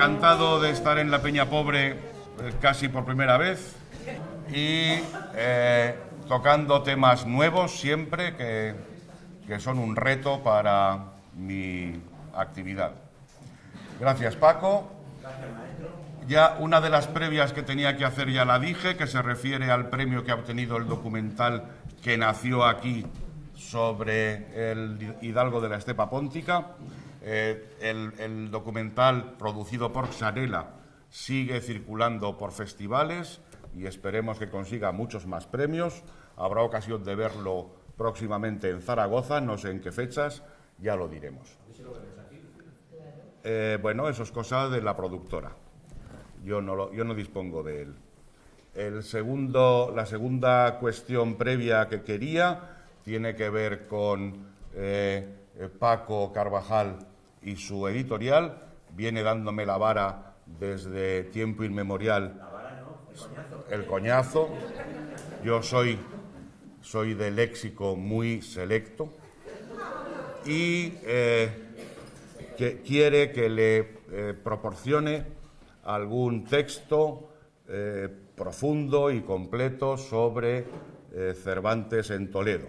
encantado de estar en la Peña Pobre casi por primera vez y tocando temas nuevos siempre que son un reto para mi actividad. Gracias, Paco. Ya una de las previas que tenía que hacer ya la dije, que se refiere al premio que ha obtenido el documental que nació aquí sobre el Hidalgo de la Estepa Póntica. El documental producido por Xarela sigue circulando por festivales y esperemos que consiga muchos más premios. Habrá ocasión de verlo próximamente en Zaragoza, no sé en qué fechas, ya lo diremos. Bueno, eso es cosa de la productora. Yo no dispongo de él. La segunda cuestión previa que quería tiene que ver con Paco Carvajal y su editorial. Viene dándome la vara desde tiempo inmemorial. La vara no, el coñazo. Yo soy de léxico muy selecto y que quiere que le proporcione algún texto profundo y completo sobre Cervantes en Toledo.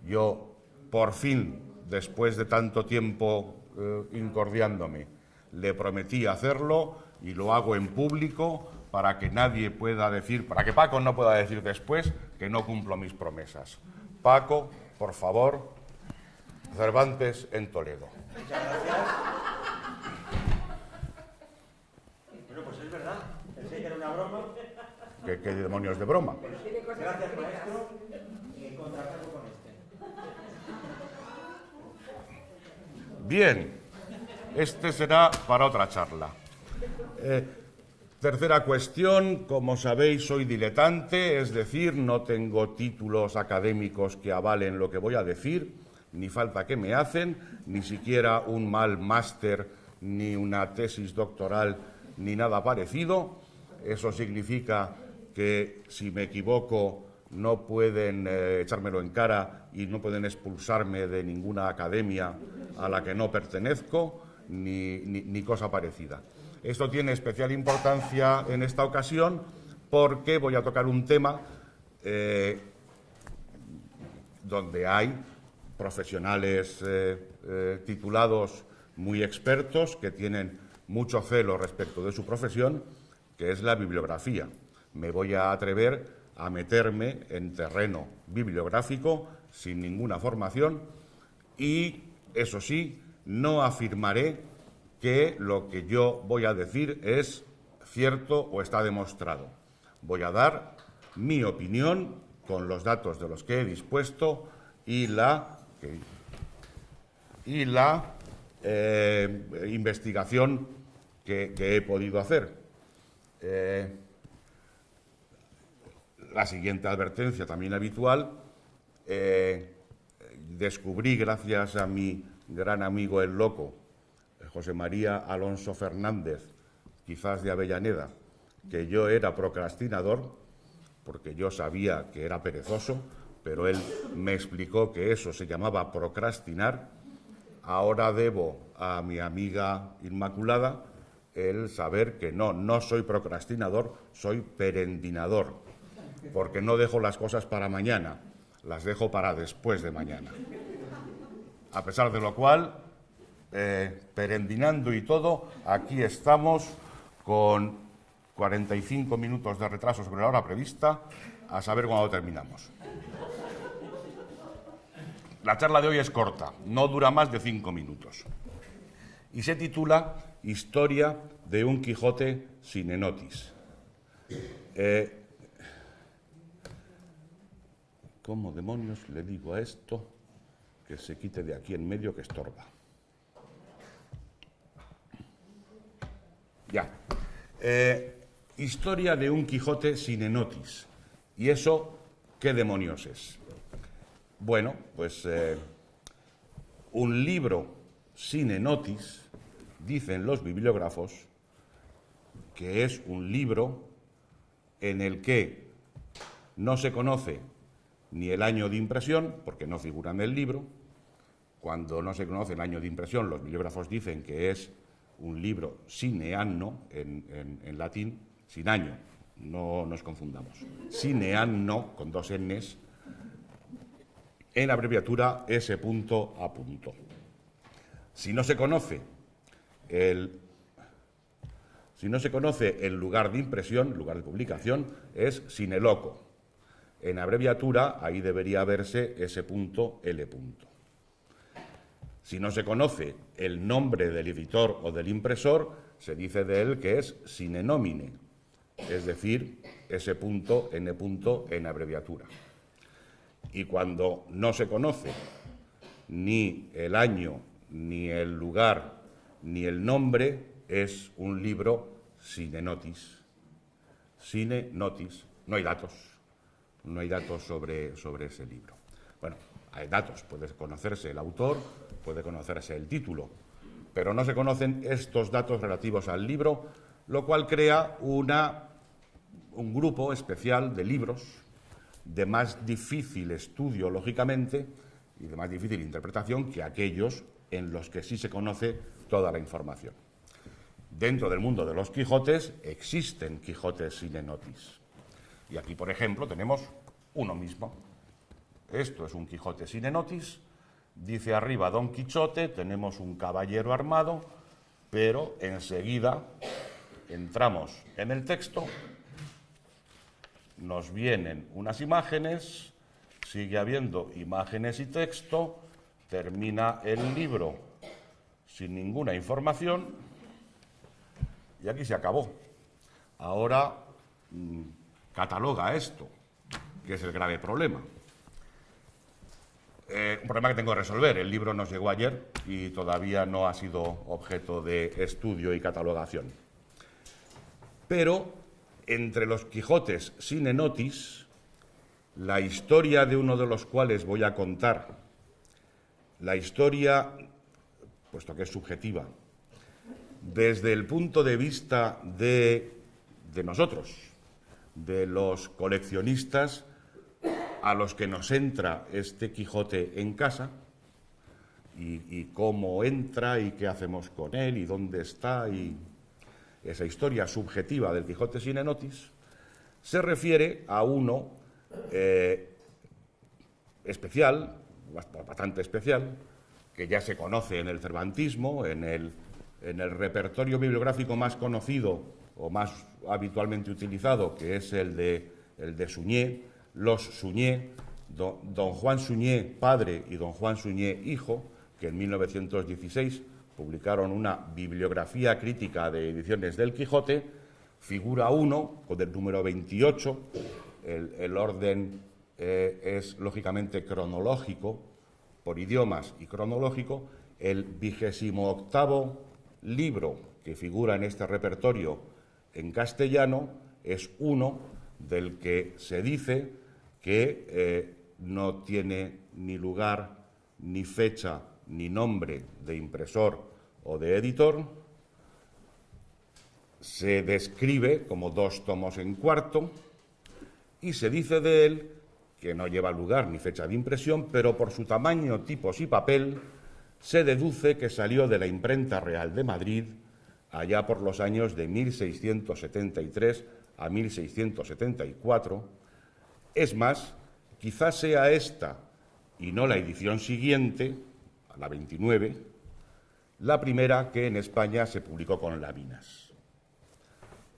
Yo, por fin, después de tanto tiempo incordiándome, le prometí hacerlo y lo hago en público para que nadie pueda decir, para que Paco no pueda decir después que no cumplo mis promesas. Paco, por favor, Cervantes en Toledo. Muchas gracias. Bueno, pues es verdad. Pensé que era una broma. ¿Qué demonios de broma? Gracias, maestro. Y contraataco con este. Bien, este será para otra charla. Tercera cuestión, como sabéis, soy diletante, es decir, no tengo títulos académicos que avalen lo que voy a decir, ni falta que me hacen, ni siquiera un mal máster, ni una tesis doctoral, ni nada parecido. Eso significa que si me equivoco no pueden echármelo en cara y no pueden expulsarme de ninguna academia a la que no pertenezco, ni cosa parecida. Esto tiene especial importancia en esta ocasión porque voy a tocar un tema donde hay profesionales titulados muy expertos que tienen mucho celo respecto de su profesión, que es la bibliografía. Me voy a atrever a meterme en terreno bibliográfico sin ninguna formación y, eso sí, no afirmaré que lo que yo voy a decir es cierto o está demostrado. Voy a dar mi opinión con los datos de los que he dispuesto y la investigación que he podido hacer. La siguiente advertencia, también habitual, descubrí, gracias a mi gran amigo el loco, José María Alonso Fernández, quizás de Avellaneda, que yo era procrastinador, porque yo sabía que era perezoso, pero él me explicó que eso se llamaba procrastinar. Ahora debo a mi amiga Inmaculada el saber que no soy procrastinador, soy perendinador, porque no dejo las cosas para mañana, las dejo para después de mañana. A pesar de lo cual, perendinando y todo, aquí estamos con 45 minutos de retraso sobre la hora prevista, a saber cuándo terminamos. La charla de hoy es corta, no dura más de 5 minutos. Y se titula Historia de un Quijote sin Enotis. ¿Cómo demonios le digo a esto que se quite de aquí en medio que estorba? Ya. Historia de un Quijote sin Enotis. ¿Y eso qué demonios es? Bueno, pues un libro sin enotis, dicen los bibliógrafos, que es un libro en el que no se conoce ni el año de impresión, porque no figura en el libro. Cuando no se conoce el año de impresión, los bibliógrafos dicen que es un libro sine anno, en latín, sin año, no nos confundamos. Sine anno, con dos n's, en abreviatura S.A. Si no se conoce el lugar de impresión, lugar de publicación, es sine loco. En abreviatura, ahí debería verse S.L. Si no se conoce el nombre del editor o del impresor, se dice de él que es sine nomine, es decir, S.N. en abreviatura. Y cuando no se conoce ni el año, ni el lugar, ni el nombre, es un libro sine notis. Sine notis. No hay datos. No hay datos sobre ese libro. Bueno, hay datos. Puede conocerse el autor, puede conocerse el título, pero no se conocen estos datos relativos al libro, lo cual crea un grupo especial de libros de más difícil estudio, lógicamente, y de más difícil interpretación que aquellos en los que sí se conoce toda la información. Dentro del mundo de los Quijotes existen Quijotes sine notis. Y aquí, por ejemplo, tenemos uno mismo. Esto es un Quijote sine notis. Dice arriba Don Quichote, tenemos un caballero armado, pero enseguida entramos en el texto, nos vienen unas imágenes, sigue habiendo imágenes y texto, termina el libro sin ninguna información y aquí se acabó. Ahora cataloga esto, que es el grave problema. Un problema que tengo que resolver. El libro nos llegó ayer y todavía no ha sido objeto de estudio y catalogación. Pero entre los Quijotes sine notis, la historia de uno de los cuales voy a contar, la historia, puesto que es subjetiva, desde el punto de vista de nosotros, de los coleccionistas a los que nos entra este Quijote en casa, y cómo entra y qué hacemos con él y dónde está, y esa historia subjetiva del Quijote sine notis, se refiere a uno especial, bastante especial, que ya se conoce en el cervantismo, en el repertorio bibliográfico más conocido o más habitualmente utilizado, que es el de Suñé, los Suñé, don Juan Suñé padre y don Juan Suñé hijo, que en 1916 publicaron una bibliografía crítica de ediciones del Quijote. Figura 1, con el número 28, el orden es lógicamente cronológico, por idiomas y cronológico. El 28º libro que figura en este repertorio en castellano es uno del que se dice que no tiene ni lugar, ni fecha, ni nombre de impresor o de editor. Se describe como 2 tomos en cuarto y se dice de él que no lleva lugar ni fecha de impresión, pero por su tamaño, tipos y papel se deduce que salió de la Imprenta Real de Madrid allá por los años de 1673 a 1674. Es más, quizás sea esta y no la edición siguiente, la 29, la primera que en España se publicó con láminas.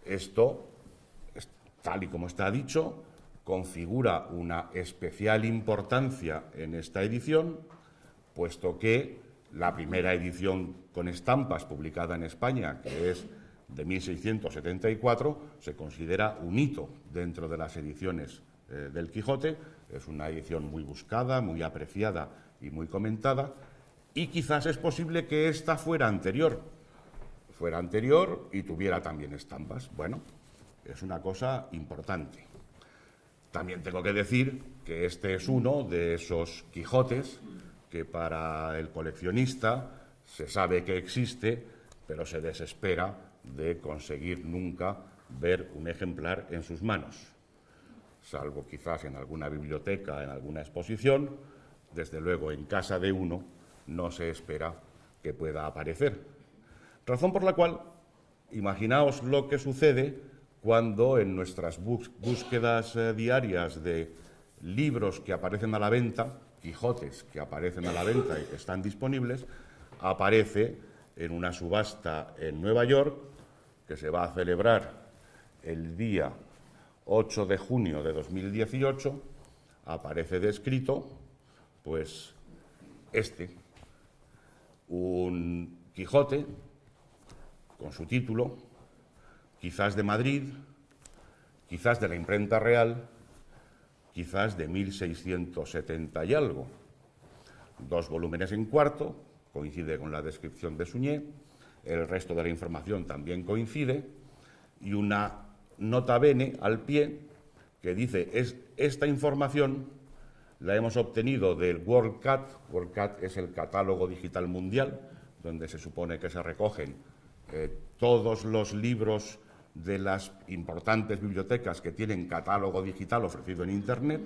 Esto, tal y como está dicho, configura una especial importancia en esta edición, puesto que la primera edición con estampas publicada en España, que es de 1674, se considera un hito dentro de las ediciones del Quijote. Es una edición muy buscada, muy apreciada y muy comentada, y quizás es posible que esta fuera anterior y tuviera también estampas. Bueno, es una cosa importante. También tengo que decir que este es uno de esos Quijotes que para el coleccionista se sabe que existe, pero se desespera de conseguir nunca ver un ejemplar en sus manos, salvo quizás en alguna biblioteca, en alguna exposición. Desde luego, en casa de uno no se espera que pueda aparecer. Razón por la cual, imaginaos lo que sucede cuando en nuestras búsquedas diarias de libros que aparecen a la venta, Quijotes que aparecen a la venta y que están disponibles, aparece en una subasta en Nueva York que se va a celebrar el día 8 de junio de 2018, aparece descrito, pues, un Quijote con su título, quizás de Madrid, quizás de la imprenta real, quizás de 1670 y algo. 2 volúmenes en cuarto, coincide con la descripción de Suñé, el resto de la información también coincide, y una nota bene al pie que dice, esta información la hemos obtenido del WorldCat. WorldCat es el catálogo digital mundial, donde se supone que se recogen todos los libros de las importantes bibliotecas que tienen catálogo digital ofrecido en Internet,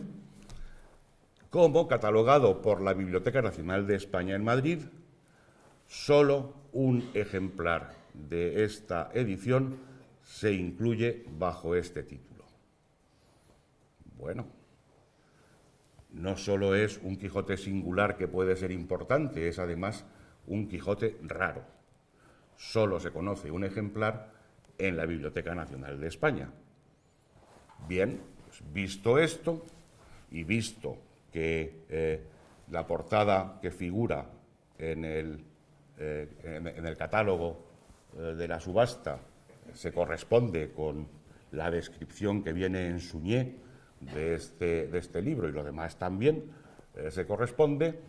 como catalogado por la Biblioteca Nacional de España en Madrid. Solo un ejemplar de esta edición se incluye bajo este título. Bueno, no solo es un Quijote singular que puede ser importante, es además un Quijote raro. Solo se conoce un ejemplar en la Biblioteca Nacional de España. Bien, pues visto esto y visto que la portada que figura en el catálogo de la subasta se corresponde con la descripción que viene en Suñé de este libro, y lo demás también se corresponde,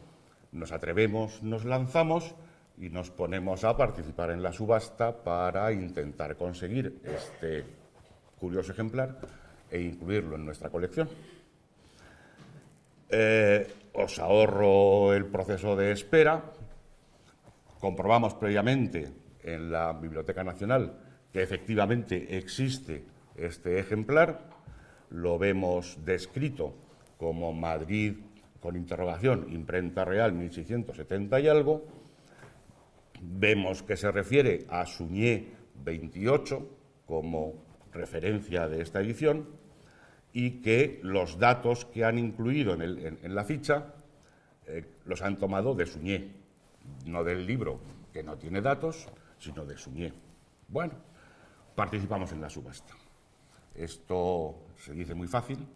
nos atrevemos, nos lanzamos y nos ponemos a participar en la subasta para intentar conseguir este curioso ejemplar e incluirlo en nuestra colección. Os ahorro el proceso de espera. Comprobamos previamente en la Biblioteca Nacional que efectivamente existe este ejemplar. Lo vemos descrito como Madrid, con interrogación, imprenta real 1670 y algo. Vemos que se refiere a Suñé 28 como referencia de esta edición y que los datos que han incluido en la ficha los han tomado de Suñé, no del libro, que no tiene datos, sino de Suñé. Bueno, participamos en la subasta. Esto se dice muy fácil.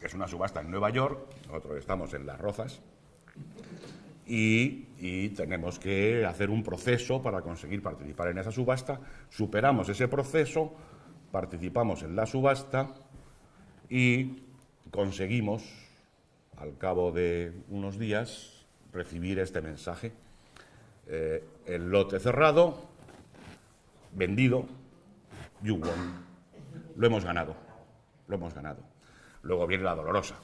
Es una subasta en Nueva York, nosotros estamos en Las Rozas, y tenemos que hacer un proceso para conseguir participar en esa subasta. Superamos ese proceso, participamos en la subasta y conseguimos, al cabo de unos días, recibir este mensaje. El lote cerrado, vendido, you won. Lo hemos ganado, lo hemos ganado. Luego viene la dolorosa.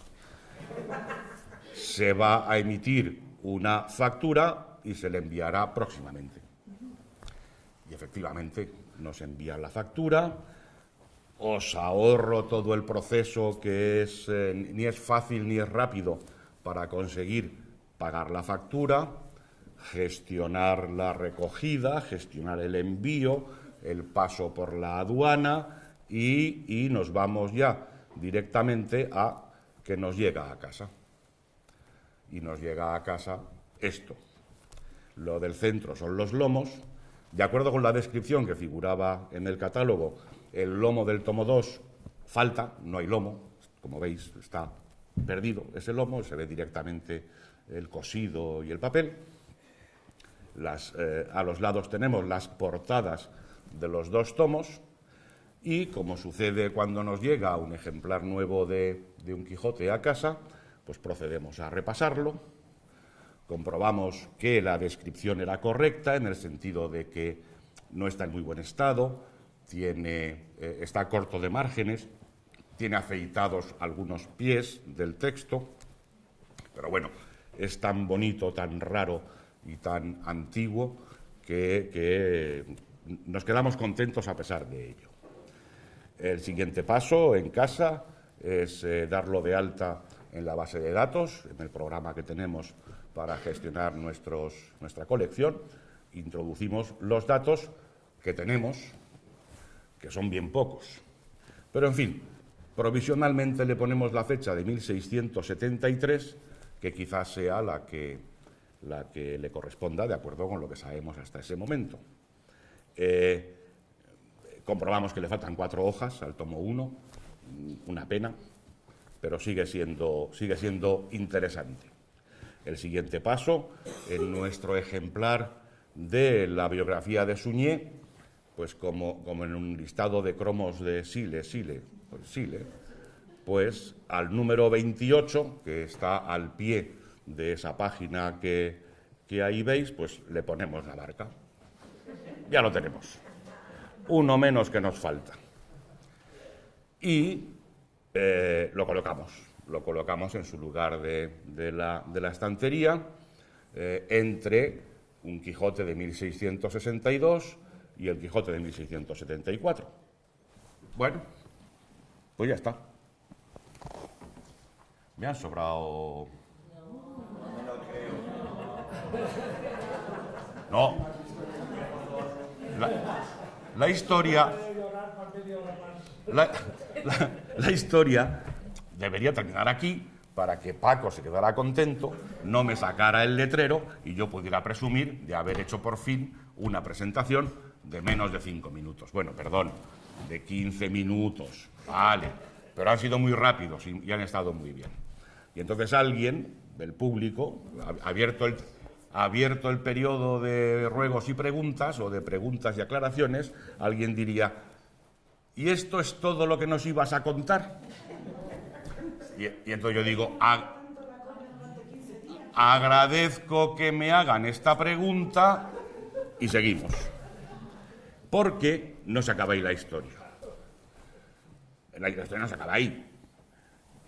Se va a emitir una factura y se le enviará próximamente. Y efectivamente nos envían la factura. Os ahorro todo el proceso que ni es fácil ni es rápido para conseguir pagar la factura, gestionar la recogida, gestionar el envío, el paso por la aduana y nos vamos ya directamente a que nos llega a casa. Y nos llega a casa esto. Lo del centro son los lomos. De acuerdo con la descripción que figuraba en el catálogo, el lomo del tomo 2 falta, no hay lomo. Como veis, está perdido ese lomo, se ve directamente el cosido y el papel. A los lados tenemos las portadas de los 2 tomos y, como sucede cuando nos llega un ejemplar nuevo de un Quijote a casa, pues procedemos a repasarlo, comprobamos que la descripción era correcta en el sentido de que no está en muy buen estado, está corto de márgenes, tiene afeitados algunos pies del texto, pero bueno, es tan bonito, tan raro y tan antiguo que nos quedamos contentos a pesar de ello. El siguiente paso en casa es darlo de alta en la base de datos, en el programa que tenemos para gestionar nuestra colección, introducimos los datos que tenemos, que son bien pocos. Pero, en fin, provisionalmente le ponemos la fecha de 1673, que quizás sea la que le corresponda de acuerdo con lo que sabemos hasta ese momento. Comprobamos que le faltan 4 hojas al tomo 1, una pena, pero sigue siendo interesante. El siguiente paso, en nuestro ejemplar de la biografía de Suñé, pues como en un listado de cromos de Sile, pues al número 28, que está al pie de esa página que ahí veis, pues le ponemos la marca. Ya lo tenemos. Uno menos que nos falta. Y lo colocamos en su lugar de la estantería, entre un Quijote de 1662 y el Quijote de 1674. Bueno, pues ya está. Me han sobrado... No. La historia... La historia debería terminar aquí para que Paco se quedara contento, no me sacara el letrero y yo pudiera presumir de haber hecho por fin una presentación de menos de 5 minutos. Bueno, perdón, de 15 minutos, vale, pero han sido muy rápidos y han estado muy bien. Y entonces alguien del público, abierto el periodo de ruegos y preguntas, o de preguntas y aclaraciones, alguien diría: ¿y esto es todo lo que nos ibas a contar? Y entonces yo digo, agradezco que me hagan esta pregunta y seguimos. Porque no se acaba ahí la historia. La historia no se acaba ahí.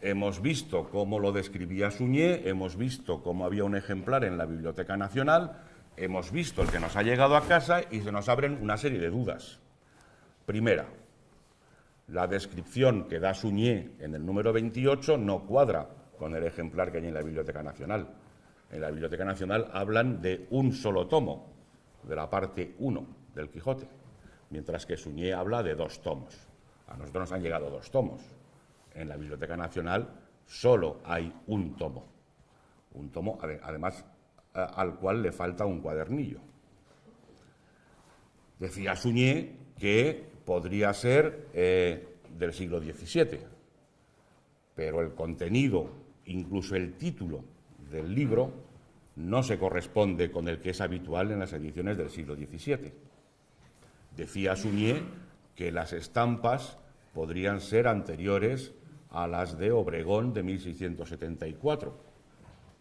Hemos visto cómo lo describía Suñé, hemos visto cómo había un ejemplar en la Biblioteca Nacional, hemos visto el que nos ha llegado a casa y se nos abren una serie de dudas. Primera, la descripción que da Suñé en el número 28 no cuadra con el ejemplar que hay en la Biblioteca Nacional. En la Biblioteca Nacional hablan de un solo tomo, de la parte 1 del Quijote, mientras que Suñé habla de 2 tomos. A nosotros nos han llegado 2 tomos. En la Biblioteca Nacional solo hay un tomo, además al cual le falta un cuadernillo. Decía Suñé que podría ser del siglo XVII, pero el contenido, incluso el título del libro, no se corresponde con el que es habitual en las ediciones del siglo XVII. Decía Suñé que las estampas podrían ser anteriores a las de Obregón de 1674,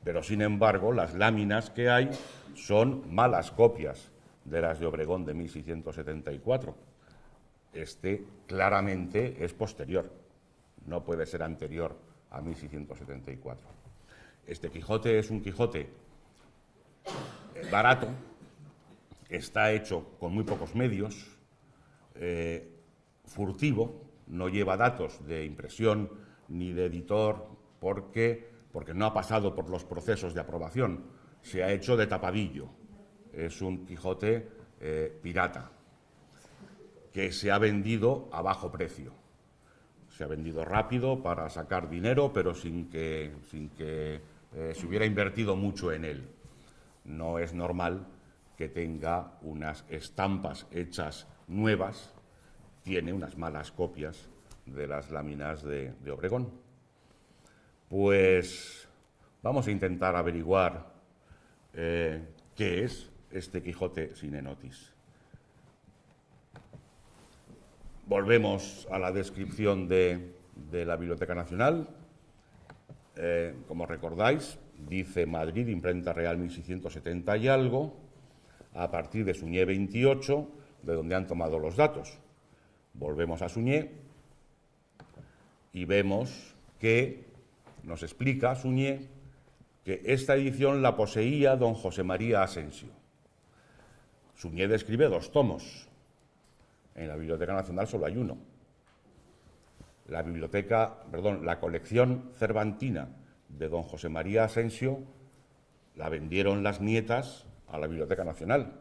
pero sin embargo las láminas que hay son malas copias de las de Obregón de 1674. Este claramente es posterior, no puede ser anterior a 1674. Este Quijote es un Quijote barato, está hecho con muy pocos medios, furtivo, no lleva datos de impresión ni de editor porque no ha pasado por los procesos de aprobación, se ha hecho de tapadillo. Es un Quijote pirata, que se ha vendido a bajo precio. Se ha vendido rápido para sacar dinero, pero sin que se hubiera invertido mucho en él. No es normal que tenga unas estampas hechas nuevas, tiene unas malas copias de las láminas de Obregón. Pues vamos a intentar averiguar qué es este Quijote sine notis. Volvemos a la descripción de la Biblioteca Nacional. Como recordáis, dice Madrid, imprenta real 1670 y algo, a partir de Suñé 28, de donde han tomado los datos. Volvemos a Suñé y vemos que nos explica Suñé que esta edición la poseía don José María Asensio. Suñé describe 2 tomos. En la Biblioteca Nacional solo hay 1. La colección cervantina de don José María Asensio la vendieron las nietas a la Biblioteca Nacional.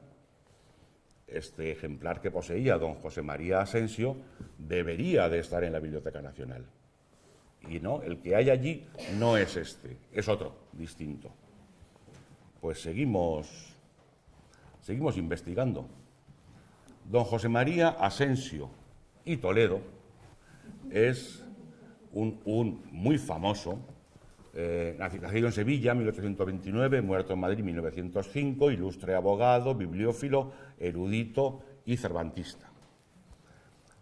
Este ejemplar que poseía don José María Asensio debería de estar en la Biblioteca Nacional. Y no, el que hay allí no es este, es otro, distinto. Pues seguimos investigando. Don José María Asensio y Toledo es un muy famoso, nacido en Sevilla, 1829, muerto en Madrid, 1905, ilustre abogado, bibliófilo, erudito y cervantista.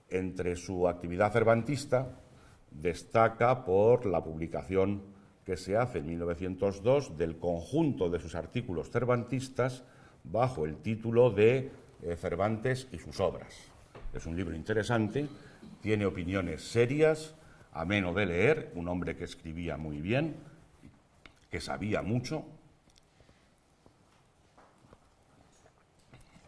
Entre su actividad cervantista destaca por la publicación que se hace en 1902 del conjunto de sus artículos cervantistas bajo el título de Cervantes y sus obras. Es un libro interesante, tiene opiniones serias, ameno de leer, un hombre que escribía muy bien, que sabía mucho.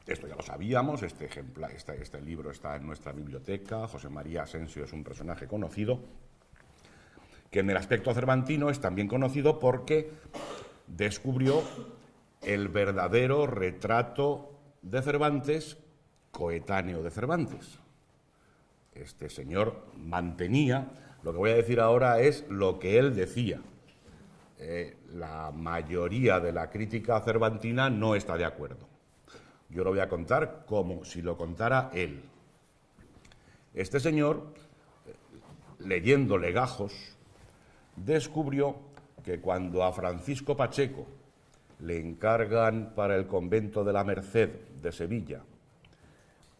Esto ya lo sabíamos, este libro está en nuestra biblioteca. José María Asensio es un personaje conocido, que en el aspecto cervantino es también conocido porque descubrió el verdadero retrato de Cervantes, coetáneo de Cervantes. Este señor mantenía, lo que voy a decir ahora es lo que él decía. La mayoría de la crítica cervantina no está de acuerdo. Yo lo voy a contar como si lo contara él. Este señor, leyendo legajos, descubrió que cuando a Francisco Pacheco le encargan para el convento de la Merced de Sevilla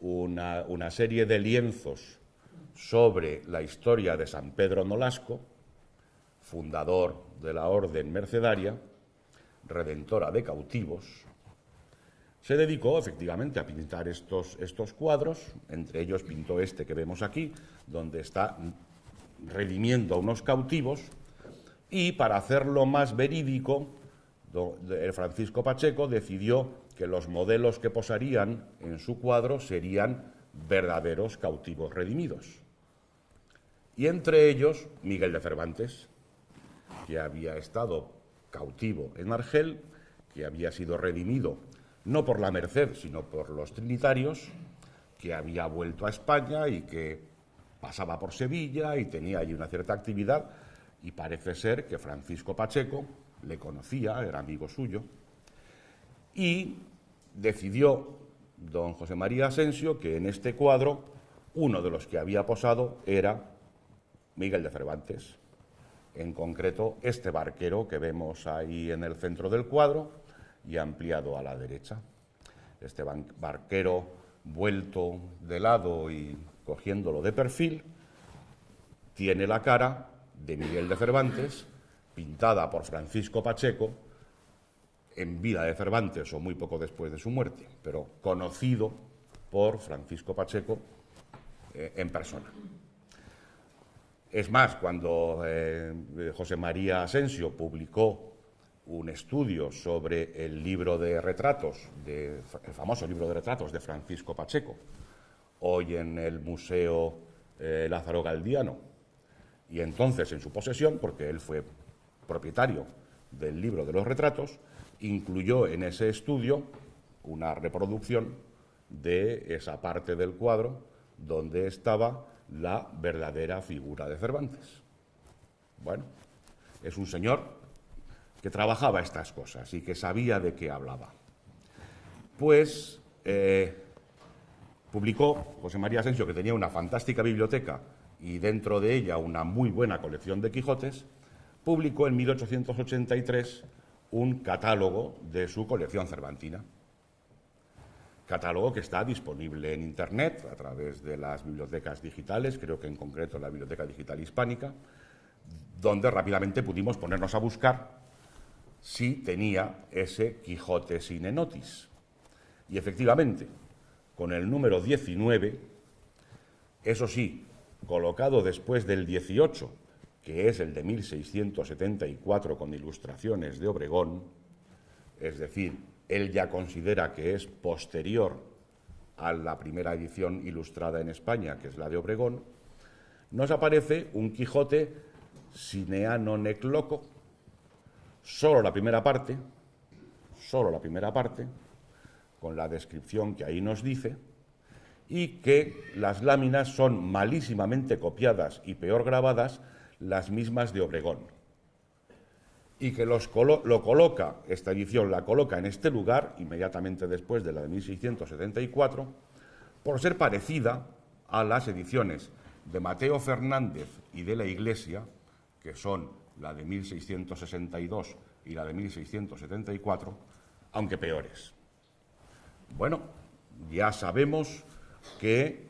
una serie de lienzos sobre la historia de San Pedro Nolasco, fundador de la orden mercedaria, redentora de cautivos, se dedicó efectivamente a pintar estos cuadros. Entre ellos pintó este que vemos aquí, donde está redimiendo a unos cautivos, y para hacerlo más verídico, Francisco Pacheco decidió que los modelos que posarían en su cuadro serían verdaderos cautivos redimidos. Y entre ellos Miguel de Cervantes, que había estado cautivo en Argel, que había sido redimido no por la Merced, sino por los trinitarios, que había vuelto a España y que pasaba por Sevilla y tenía allí una cierta actividad, y parece ser que Francisco Pacheco le conocía, era amigo suyo, y decidió don José María Asensio que en este cuadro uno de los que había posado era Miguel de Cervantes. En concreto, este barquero que vemos ahí en el centro del cuadro y ampliado a la derecha. Este barquero vuelto de lado y cogiéndolo de perfil, tiene la cara de Miguel de Cervantes, pintada por Francisco Pacheco en vida de Cervantes o muy poco después de su muerte, pero conocido por Francisco Pacheco en persona. Es más, cuando José María Asensio publicó un estudio sobre el libro de retratos, el famoso libro de retratos de Francisco Pacheco, hoy en el Museo Lázaro Galdiano, y entonces en su posesión, porque él fue propietario del libro de los retratos, incluyó en ese estudio una reproducción de esa parte del cuadro donde estaba la verdadera figura de Cervantes. Bueno, es un señor que trabajaba estas cosas y que sabía de qué hablaba. Pues publicó José María Asensio, que tenía una fantástica biblioteca y dentro de ella una muy buena colección de Quijotes, publicó en 1883 un catálogo de su colección cervantina. Catálogo que está disponible en Internet a través de las bibliotecas digitales, creo que en concreto la Biblioteca Digital Hispánica, donde rápidamente pudimos ponernos a buscar si tenía ese Quijote sine notis. Y efectivamente, con el número 19, eso sí, colocado después del 18, que es el de 1674 con ilustraciones de Obregón, es decir, él ya considera que es posterior a la primera edición ilustrada en España, que es la de Obregón, nos aparece un Quijote sine anno nec loco, solo la primera parte, con la descripción que ahí nos dice, y que las láminas son malísimamente copiadas y peor grabadas las mismas de Obregón. Y que esta edición la coloca en este lugar, inmediatamente después de la de 1674, por ser parecida a las ediciones de Mateo Fernández y de la Iglesia, que son la de 1662 y la de 1674, aunque peores. Bueno, ya sabemos que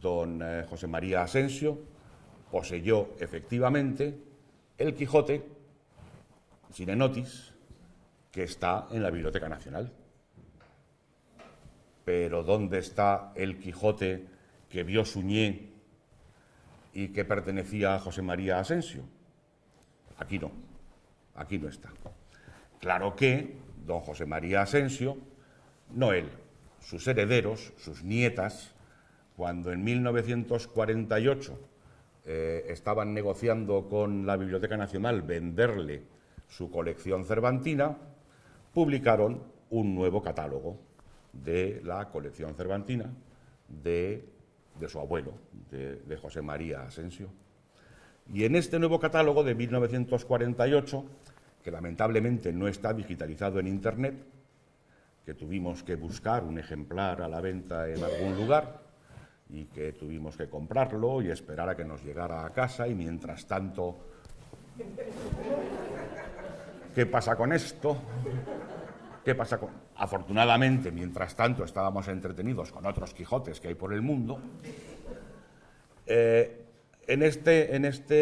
don José María Asensio poseyó efectivamente el Quijote sine notis que está en la Biblioteca Nacional. Pero ¿dónde está el Quijote que vio Suñé y que pertenecía a José María Asensio? Aquí no está. Claro que don José María Asensio, no él, sus herederos, sus nietas, cuando en 1948 estaban negociando con la Biblioteca Nacional venderle su colección cervantina, publicaron un nuevo catálogo de la colección cervantina de su abuelo, de José María Asensio. Y en este nuevo catálogo de 1948, que lamentablemente no está digitalizado en Internet, que tuvimos que buscar un ejemplar a la venta en algún lugar y que tuvimos que comprarlo y esperar a que nos llegara a casa, y mientras tanto, ¿qué pasa con esto? Afortunadamente, mientras tanto, estábamos entretenidos con otros Quijotes que hay por el mundo.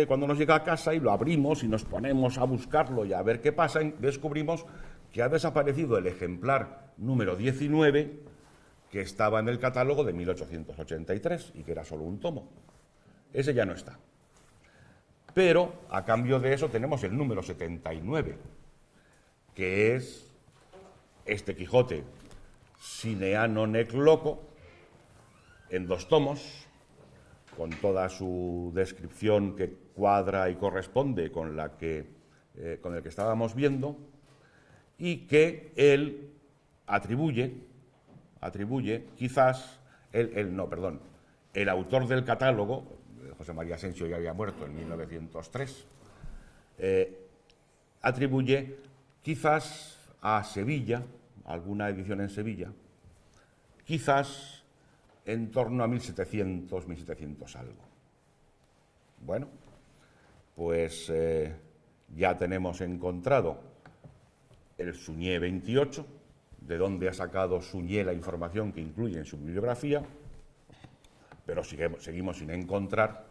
Cuando nos llega a casa y lo abrimos y nos ponemos a buscarlo y a ver qué pasa, descubrimos que ha desaparecido el ejemplar número 19 que estaba en el catálogo de 1883 y que era solo un tomo. Ese ya no está. Pero, a cambio de eso, tenemos el número 79, que es este Quijote sine anno nec loco, en 2 tomos, con toda su descripción que cuadra y corresponde con el que estábamos viendo, y que él atribuye quizás, el autor del catálogo, José María Asensio ya había muerto en 1903, atribuye quizás a Sevilla, alguna edición en Sevilla, quizás en torno a 1700 algo. Bueno, pues ya tenemos encontrado el Suñé 28, de donde ha sacado Suñé la información que incluye en su bibliografía, pero seguimos sin encontrar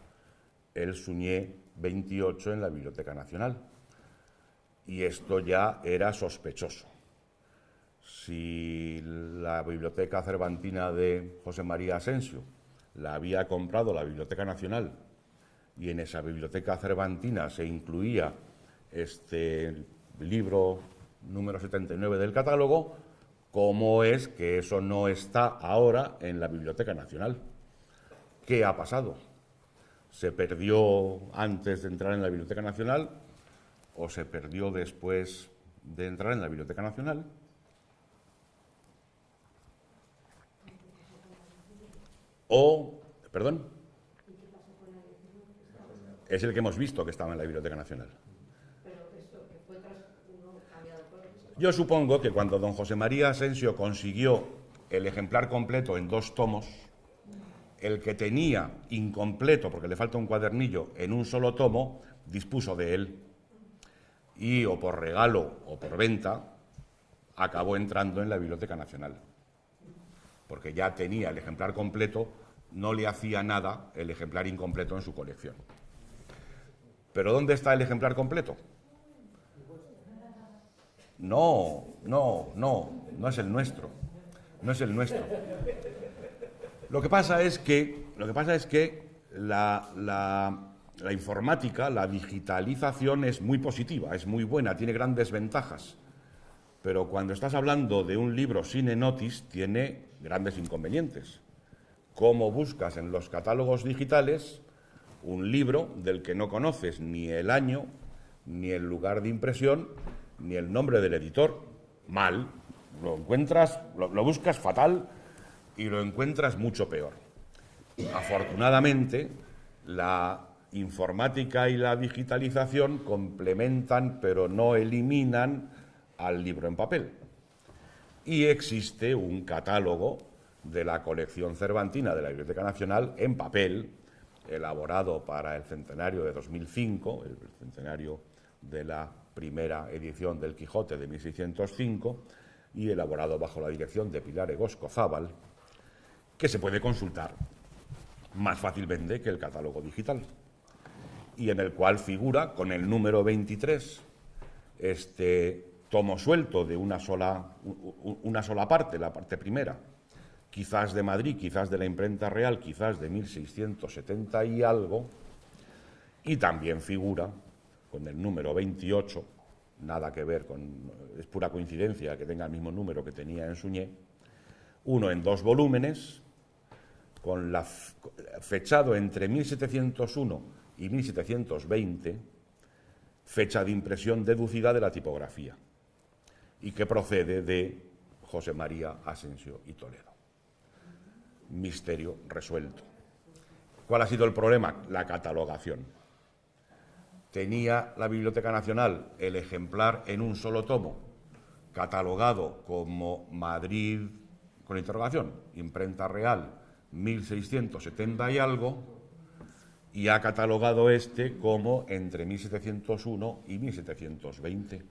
el Suñé 28 en la Biblioteca Nacional. Y esto ya era sospechoso. Si la Biblioteca Cervantina de José María Asensio la había comprado la Biblioteca Nacional y en esa Biblioteca Cervantina se incluía este libro número 79 del catálogo, ¿cómo es que eso no está ahora en la Biblioteca Nacional? ¿Qué ha pasado? ¿Se perdió antes de entrar en la Biblioteca Nacional o se perdió después de entrar en la Biblioteca Nacional? Es el que hemos visto que estaba en la Biblioteca Nacional. Yo supongo que cuando don José María Asensio consiguió el ejemplar completo en 2 tomos, el que tenía incompleto, porque le falta un cuadernillo, en un solo tomo, dispuso de él. Y o por regalo o por venta, acabó entrando en la Biblioteca Nacional. Porque ya tenía el ejemplar completo, no le hacía nada el ejemplar incompleto en su colección. ¿Pero dónde está el ejemplar completo? No es el nuestro. No es el nuestro. Lo que pasa es que la informática, la digitalización es muy positiva, es muy buena, tiene grandes ventajas. Pero cuando estás hablando de un libro sine notis, tiene grandes inconvenientes. ¿Cómo buscas en los catálogos digitales un libro del que no conoces ni el año, ni el lugar de impresión, ni el nombre del editor, mal. Lo encuentras, lo buscas fatal y lo encuentras mucho peor. Afortunadamente, la informática y la digitalización complementan, pero no eliminan, al libro en papel. Y existe un catálogo de la colección cervantina de la Biblioteca Nacional en papel, elaborado para el centenario de 2005, el centenario de la primera edición del Quijote de 1605, y elaborado bajo la dirección de Pilar Egoscozábal, que se puede consultar más fácilmente que el catálogo digital, y en el cual figura con el número 23 este tomo suelto de una sola parte, la parte primera, quizás de Madrid, quizás de la imprenta real, quizás de 1670 y algo, y también figura con el número 28, nada que ver con, es pura coincidencia que tenga el mismo número que tenía en Suñé, uno en 2 volúmenes, con fechado entre 1701 y 1720, fecha de impresión deducida de la tipografía, y que procede de José María Asensio y Toledo. Misterio resuelto. ¿Cuál ha sido el problema? La catalogación. Tenía la Biblioteca Nacional el ejemplar en un solo tomo, catalogado como Madrid, con interrogación, imprenta real, 1670 y algo, y ha catalogado este como entre 1701 y 1720,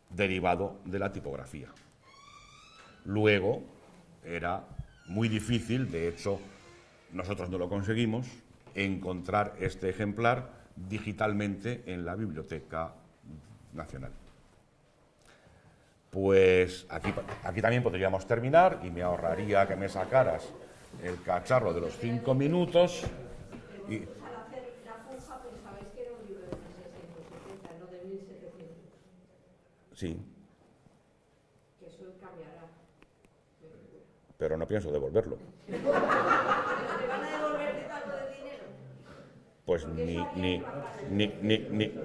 derivado de la tipografía. Luego era muy difícil, de hecho nosotros no lo conseguimos, encontrar este ejemplar digitalmente en la Biblioteca Nacional. Pues aquí también podríamos terminar y me ahorraría que me sacaras el cacharro de los 5 minutos. Y... Al hacer la puja pensabais que era un libro de 1670, no de 1700. Sí. Que eso cambiará. Pero no pienso devolverlo. ¿Te van a devolver algo de dinero? Pues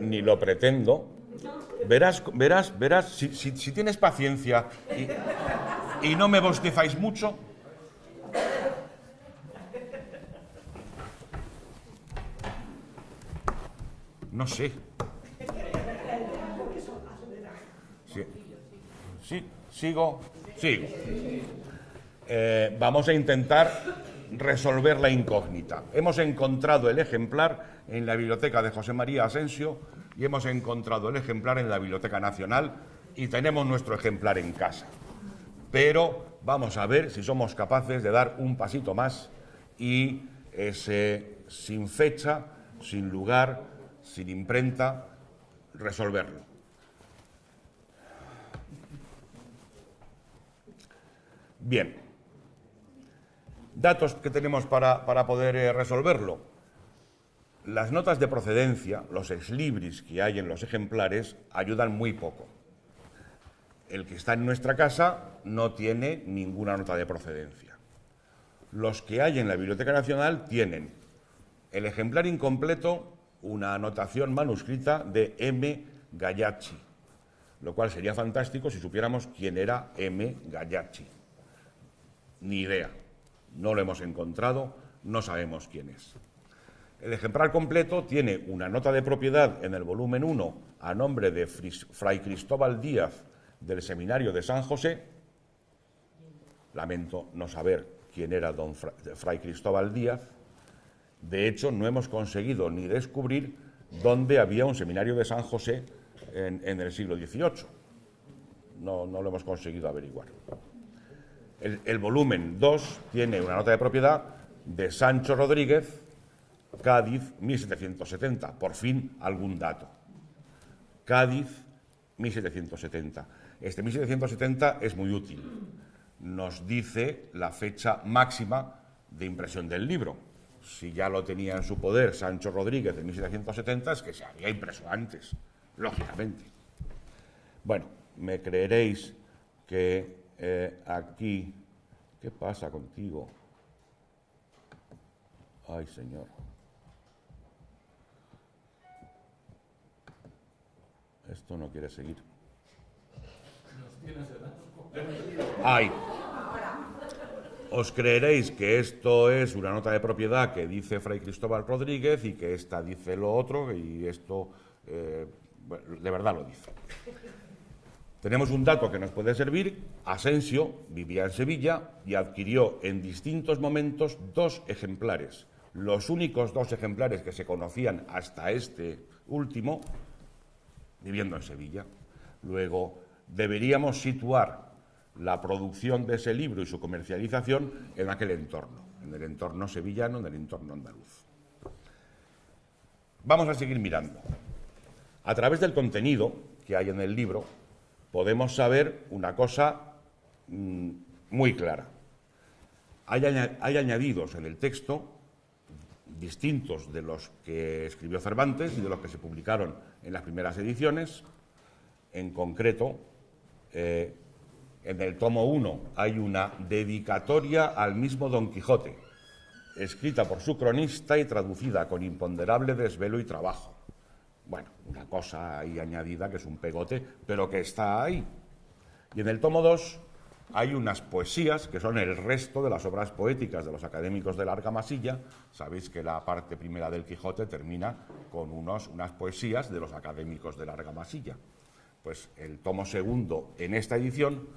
ni lo pretendo. Verás, si tienes paciencia y no me bostezáis mucho. No sé. Sí, sigo. Vamos a intentar resolver la incógnita. Hemos encontrado el ejemplar en la biblioteca de José María Asensio y hemos encontrado el ejemplar en la Biblioteca Nacional y tenemos nuestro ejemplar en casa. Pero vamos a ver si somos capaces de dar un pasito más y sin fecha, sin lugar, sin imprenta, resolverlo. Bien. Datos que tenemos para poder resolverlo. Las notas de procedencia, los ex libris que hay en los ejemplares, ayudan muy poco. El que está en nuestra casa no tiene ninguna nota de procedencia. Los que hay en la Biblioteca Nacional tienen el ejemplar incompleto, una anotación manuscrita de M. Gallacci, lo cual sería fantástico si supiéramos quién era M. Gallacci. Ni idea. No lo hemos encontrado, no sabemos quién es. El ejemplar completo tiene una nota de propiedad en el volumen 1 a nombre de Fray Cristóbal Díaz del Seminario de San José. Lamento no saber quién era don Fray Cristóbal Díaz. De hecho, no hemos conseguido ni descubrir dónde había un seminario de San José en el siglo XVIII. No lo hemos conseguido averiguar. El volumen 2 tiene una nota de propiedad de Sancho Rodríguez, Cádiz, 1770. Por fin, algún dato. Cádiz, 1770. Este 1770 es muy útil. Nos dice la fecha máxima de impresión del libro. Si ya lo tenía en su poder Sancho Rodríguez de 1770, es que se había impreso antes, lógicamente. Bueno, me creeréis que aquí... ¿Qué pasa contigo? Ay, señor. Esto no quiere seguir. Ay. Os creeréis que esto es una nota de propiedad que dice Fray Cristóbal Rodríguez y que esta dice lo otro, y esto bueno, de verdad lo dice. Tenemos un dato que nos puede servir. Asensio vivía en Sevilla y adquirió en distintos momentos 2 ejemplares. Los únicos 2 ejemplares que se conocían hasta este último, viviendo en Sevilla. Luego, deberíamos situar la producción de ese libro y su comercialización en aquel entorno, en el entorno sevillano, en el entorno andaluz. Vamos a seguir mirando. A través del contenido que hay en el libro, podemos saber una cosa muy clara. Hay añadidos en el texto distintos de los que escribió Cervantes y de los que se publicaron en las primeras ediciones. En concreto, en el tomo 1 hay una dedicatoria al mismo Don Quijote, escrita por su cronista y traducida con imponderable desvelo y trabajo. Bueno, una cosa ahí añadida que es un pegote, pero que está ahí. Y en el tomo 2 hay unas poesías que son el resto de las obras poéticas de los académicos de la Argamasilla. Sabéis que la parte primera del Quijote termina con unas poesías de los académicos de la Argamasilla. Pues el tomo 2 en esta edición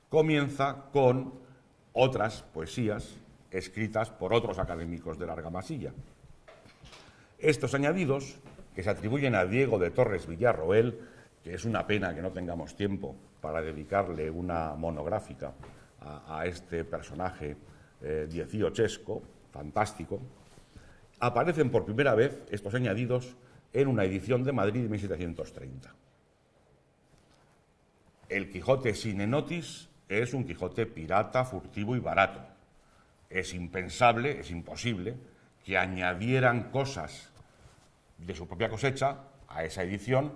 comienza con otras poesías escritas por otros académicos de la Argamasilla. Estos añadidos, que se atribuyen a Diego de Torres Villarroel, que es una pena que no tengamos tiempo para dedicarle una monográfica a este personaje dieciochesco, fantástico, aparecen por primera vez estos añadidos en una edición de Madrid de 1730. El Quijote sine notis es un Quijote pirata, furtivo y barato. Es impensable, es imposible que añadieran cosas de su propia cosecha a esa edición.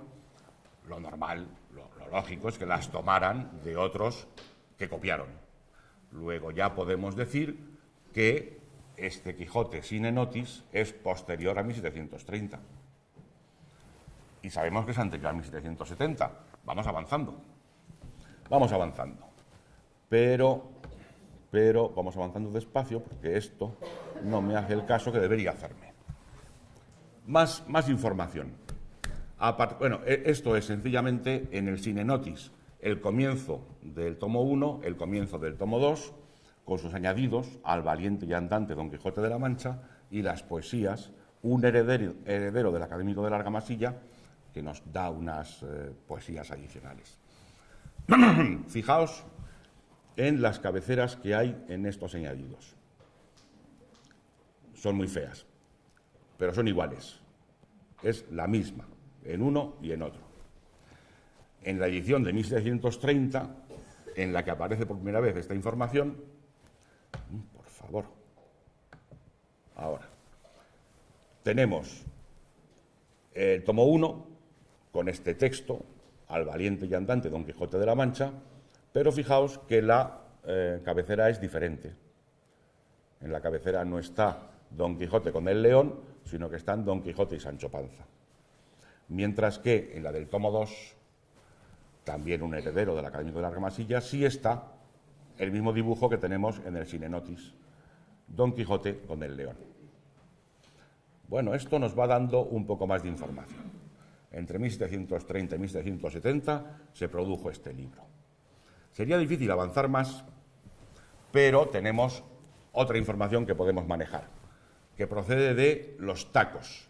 Lo normal, lo lógico es que las tomaran de otros que copiaron. Luego ya podemos decir que este Quijote sine notis es posterior a 1730. Y sabemos que es anterior a 1770. Vamos avanzando. Vamos avanzando. Pero vamos avanzando despacio porque esto no me hace el caso que debería hacerme. Más información. Bueno, esto es sencillamente en el sine notis el comienzo del tomo 1, el comienzo del tomo 2, con sus añadidos al valiente y andante Don Quijote de la Mancha y las poesías, un heredero del académico de la Argamasilla, que nos da unas poesías adicionales. Fijaos en las cabeceras que hay en estos añadidos. Son muy feas, pero son iguales. Es la misma, en uno y en otro. En la edición de 1730, en la que aparece por primera vez esta información, por favor, ahora, tenemos el tomo 1 con este texto, al valiente y andante Don Quijote de la Mancha, pero fijaos que la cabecera es diferente. En la cabecera no está Don Quijote con el león, sino que están Don Quijote y Sancho Panza. Mientras que en la del tomo 2, también un heredero del académico de la Argamasilla, sí está el mismo dibujo que tenemos en el sine notis, Don Quijote con el león. Bueno, esto nos va dando un poco más de información. Entre 1730 y 1770 se produjo este libro. Sería difícil avanzar más, pero tenemos otra información que podemos manejar, que procede de los tacos,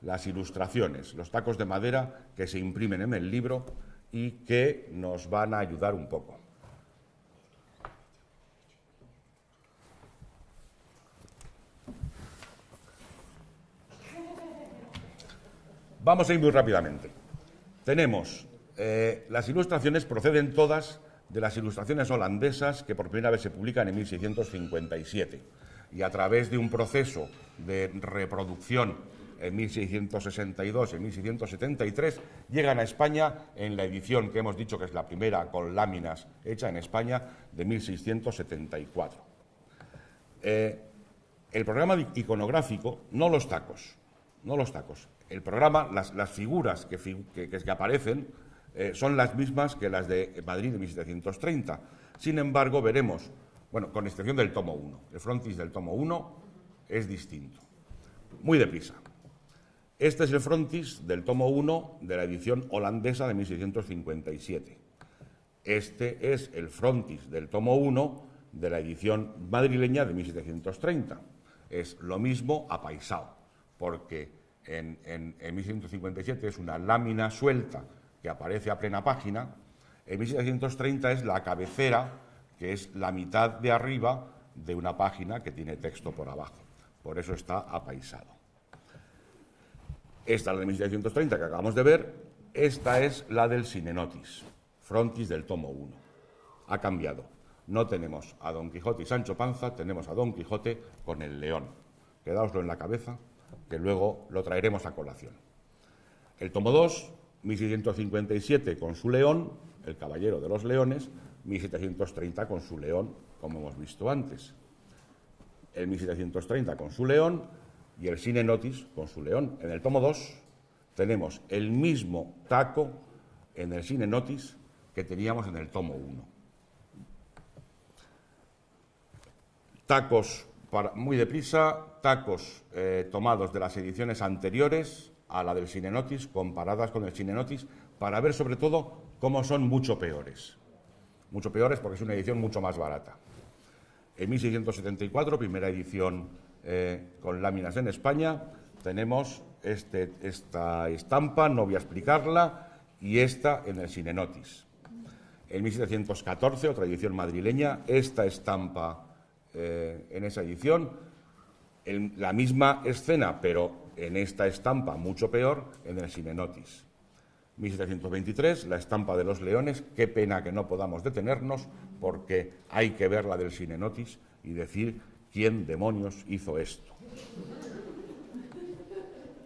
las ilustraciones, los tacos de madera que se imprimen en el libro y que nos van a ayudar un poco. Vamos a ir muy rápidamente. Tenemos, las ilustraciones proceden todas de las ilustraciones holandesas que por primera vez se publican en 1657 y a través de un proceso de reproducción en 1662 y en 1673 llegan a España en la edición que hemos dicho que es la primera con láminas hecha en España de 1674. El programa iconográfico, no los tacos, el programa, las figuras que aparecen son las mismas que las de Madrid de 1730. Sin embargo, veremos, bueno, con excepción del tomo 1, el frontis del tomo 1 es distinto. Muy deprisa. Este es el frontis del tomo 1 de la edición holandesa de 1657. Este es el frontis del tomo 1 de la edición madrileña de 1730. Es lo mismo apaisado, porque en 1657 es una lámina suelta que aparece a plena página. En 1730 es la cabecera, que es la mitad de arriba de una página que tiene texto por abajo. Por eso está apaisado. Esta es la de 1730 que acabamos de ver. Esta es la del Sinenotis, frontis del tomo 1. Ha cambiado. No tenemos a Don Quijote y Sancho Panza, tenemos a Don Quijote con el león. Quedáoslo en la cabeza, que luego lo traeremos a colación. El tomo 2, 1657 con su león, el Caballero de los Leones, 1730 con su león, como hemos visto antes. El 1730 con su león y el Sinenotis con su león. En el tomo 2 tenemos el mismo taco en el Sinenotis que teníamos en el tomo 1. Tacos, muy deprisa, tacos tomados de las ediciones anteriores a la del Sinenotis, comparadas con el Sinenotis, para ver sobre todo cómo son mucho peores. Mucho peores porque es una edición mucho más barata. En 1674, primera edición con láminas en España, tenemos esta estampa, no voy a explicarla, y esta en el Sinenotis. En 1714, otra edición madrileña, esta estampa en esa edición, la misma escena, pero en esta estampa mucho peor, en el Sinenotis. 1723, la estampa de los leones. Qué pena que no podamos detenernos, porque hay que ver la del Sinenotis y decir quién demonios hizo esto.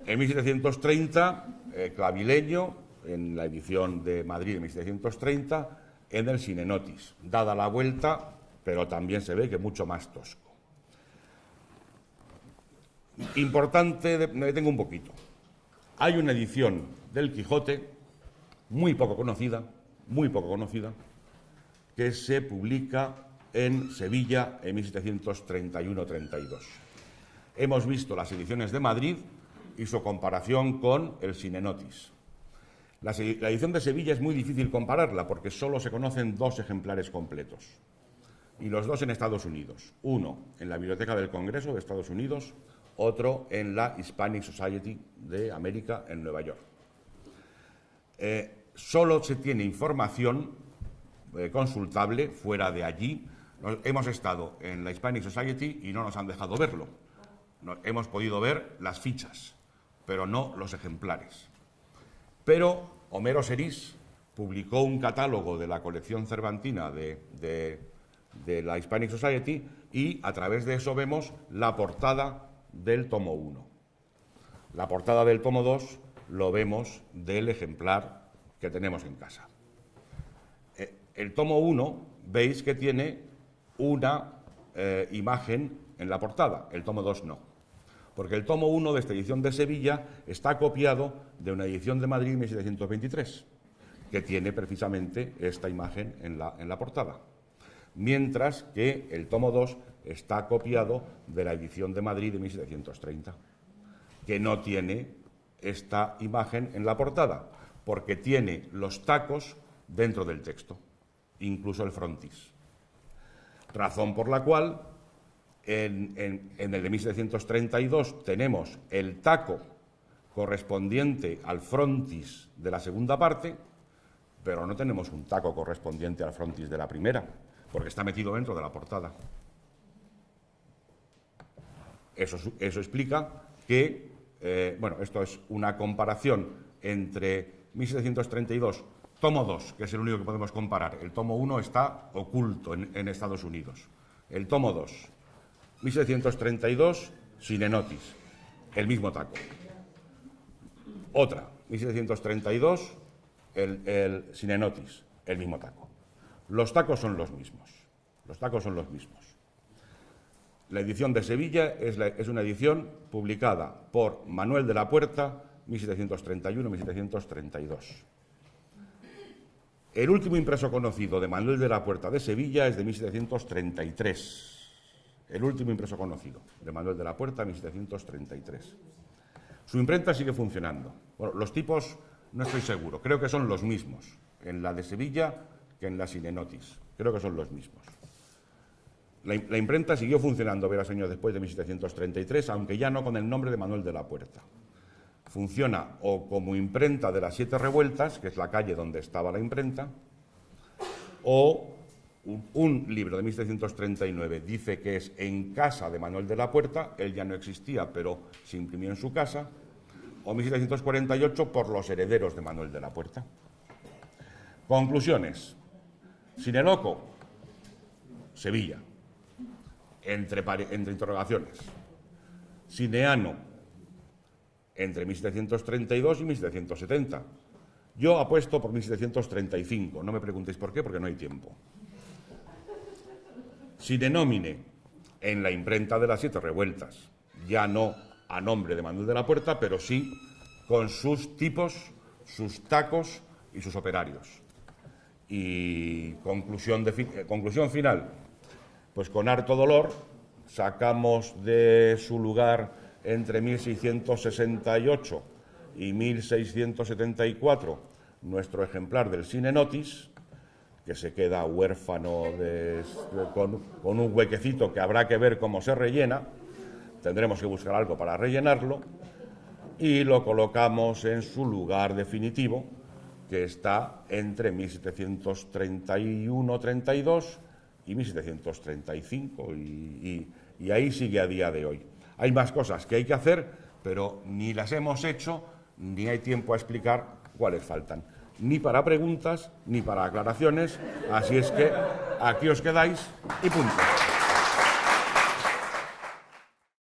En 1730, clavileño, en la edición de Madrid de 1730, en el Sinenotis. Dada la vuelta, pero también se ve que mucho más tosco. Importante, me detengo un poquito. Hay una edición del Quijote muy poco conocida, que se publica en Sevilla en 1731-32. Hemos visto las ediciones de Madrid y su comparación con el Sinenotis. La edición de Sevilla es muy difícil compararla porque solo se conocen 2 ejemplares completos, y los 2 en Estados Unidos. Uno en la Biblioteca del Congreso de Estados Unidos, otro en la Hispanic Society de América en Nueva York. Solo se tiene información consultable fuera de allí. Hemos estado en la Hispanic Society y no nos han dejado verlo. Hemos podido ver las fichas, pero no los ejemplares. Pero Homero Serís publicó un catálogo de la colección cervantina de la Hispanic Society y a través de eso vemos la portada del tomo 1. La portada del tomo 2 lo vemos del ejemplar que tenemos en casa. El tomo 1 veis que tiene una imagen en la portada, el tomo 2 no, porque el tomo 1 de esta edición de Sevilla está copiado de una edición de Madrid 1723, que tiene precisamente esta imagen en la portada, mientras que el tomo 2 está copiado de la edición de Madrid de 1730, que no tiene esta imagen en la portada, porque tiene los tacos dentro del texto, incluso el frontis. Razón por la cual en el de 1732 tenemos el taco correspondiente al frontis de la segunda parte, pero no tenemos un taco correspondiente al frontis de la primera, porque está metido dentro de la portada. Eso explica que, esto es una comparación entre 1732, tomo 2, que es el único que podemos comparar. El tomo 1 está oculto en Estados Unidos. El tomo 2, 1732, Sinenotis, el mismo taco. Otra, 1732, el Sinenotis, el mismo taco. Los tacos son los mismos. La edición de Sevilla es una edición publicada por Manuel de la Puerta, 1731-1732. El último impreso conocido de Manuel de la Puerta de Sevilla es de 1733. El último impreso conocido de Manuel de la Puerta, 1733. Su imprenta sigue funcionando. Bueno, los tipos no estoy seguro, creo que son los mismos en la de Sevilla que en la Sinenotis. Creo que son los mismos. La imprenta siguió funcionando veras años después de 1733, aunque ya no con el nombre de Manuel de la Puerta. Funciona o como imprenta de las Siete Revueltas, que es la calle donde estaba la imprenta, o un libro de 1739 dice que es en casa de Manuel de la Puerta, él ya no existía, pero se imprimió en su casa, o 1748 por los herederos de Manuel de la Puerta. Conclusiones. Sineloco, Sevilla, entre interrogaciones. Sineano, entre 1732 y 1770. Yo apuesto por 1735, no me preguntéis por qué, porque no hay tiempo. Sinenómine, en la imprenta de las Siete Revueltas, ya no a nombre de Manuel de la Puerta, pero sí con sus tipos, sus tacos y sus operarios. Y conclusión final, pues con harto dolor sacamos de su lugar entre 1668 y 1674 nuestro ejemplar del Sinenotis, que se queda huérfano con un huequecito que habrá que ver cómo se rellena, tendremos que buscar algo para rellenarlo, y lo colocamos en su lugar definitivo, que está entre 1731-32 y 1735, y ahí sigue a día de hoy. Hay más cosas que hay que hacer, pero ni las hemos hecho, ni hay tiempo a explicar cuáles faltan. Ni para preguntas, ni para aclaraciones, así es que aquí os quedáis y punto.